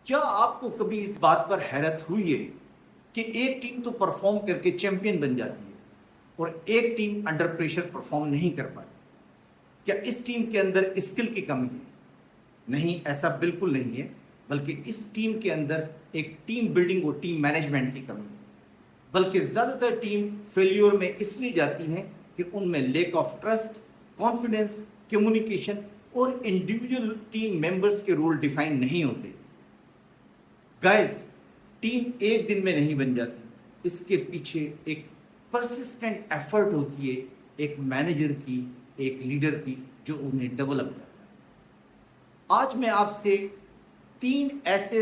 क्या आपको कभी इस बात पर हैरत हुई है कि एक टीम तो परफॉर्म करके चैंपियन बन जाती है और एक टीम अंडर प्रेशर परफॉर्म नहीं कर पाती? क्या इस टीम के अंदर स्किल की कमी है? नहीं, ऐसा बिल्कुल नहीं है, बल्कि इस टीम के अंदर एक टीम बिल्डिंग और टीम मैनेजमेंट की कमी है। बल्कि ज्यादातर टीम फेल्योर में इसलिए जाती हैं कि उनमें lake of trust, confidence, communication और इंडिविजुअल टीम मेंबर्स के रोल डिफाइन नहीं होते। गाइस, टीम एक दिन में नहीं बन जाती, इसके पीछे एक परसिस्टेंट एफर्ट होती है, एक मैनेजर की, एक लीडर की, जो उन्हें डेवलप करता है। आज मैं आपसे 3 ऐसे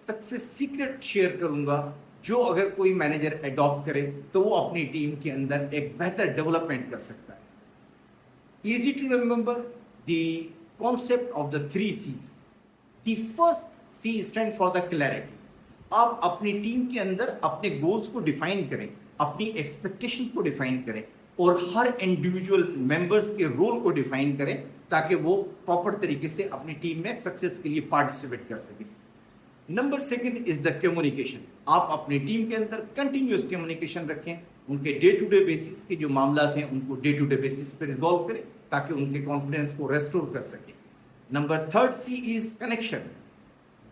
सक्सेस सीक्रेट शेयर करूंगा जो अगर कोई मैनेजर अडॉप्ट करे तो वो अपनी टीम के अंदर एक बेहतर डेवलपमेंट कर सकता है। Easy to remember the concept of the 3 C's। The first C stand for the clarity. आप अपनी टीम के अंदर अपने गोल्स को डिफाइन करें, अपनी एक्सपेक्टेशन को डिफाइन करें और हर इंडिविजुअल मेंबर्स के रोल को डिफाइन करें ताकि वो प्रॉपर तरीके से अपनी टीम में सक्सेस के लिए पार्टिसिपेट कर सके। Number second is the communication. आप अपनी टीम के अंदर कंटिन्यूस कम्युनिकेशन रखें, उनके डे टू डे बेसिस के जो मामला हैं उनको डे टू डे बेसिस पे रिजॉल्व करें ताकि उनके कॉन्फिडेंस को रेस्टोर कर सके। Number third C is connection.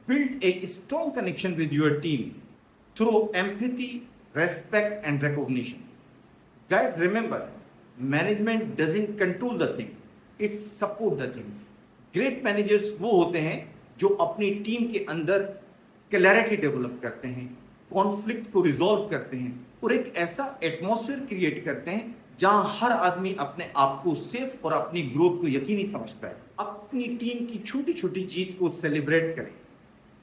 Build a strong connection with your team through empathy, respect, and recognition. Guys, remember, management doesn't control the thing, it support the things. Great managers वो होते हैं जो अपनी team के अंदर clarity develop करते हैं, conflict को रिजॉल्व करते हैं और एक ऐसा एटमॉस्फेयर क्रिएट करते हैं जहां हर आदमी अपने आप को सेफ और अपनी ग्रोथ को यकीनी समझता है। अपनी टीम की छोटी छोटी जीत को सेलिब्रेट करें,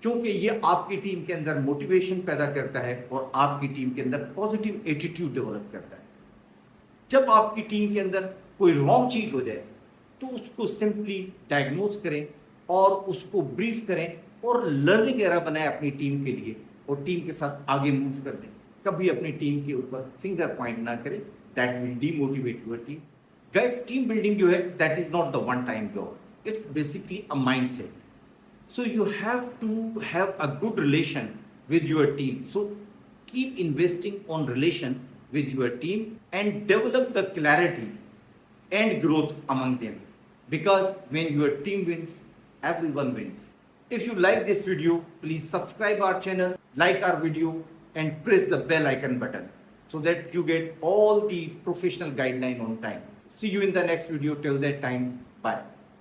क्योंकि ये आपकी टीम के अंदर मोटिवेशन पैदा करता है और आपकी टीम के अंदर पॉजिटिव एटीट्यूड डेवलप करता है। जब आपकी टीम के अंदर कोई रॉन्ग चीज हो जाए तो उसको सिंपली डायग्नोज करें और उसको ब्रीफ करें और लर्निंग एरा बनाए अपनी टीम के लिए और टीम के साथ आगे मूव कर दें। कभी अपनी टीम के ऊपर फिंगर पॉइंट ना करें, that will demotivate your team. Guys, team building जो है that is not the one time job, it's basically a mindset. So you have to have a good relation with your team. So keep investing on relation with your team and develop the clarity and growth among them. Because when your team wins, everyone wins. If you like this video, please subscribe our channel, like our video and press the bell icon button so that you get all the professional guideline on time. See you in the next video. Till that time, bye.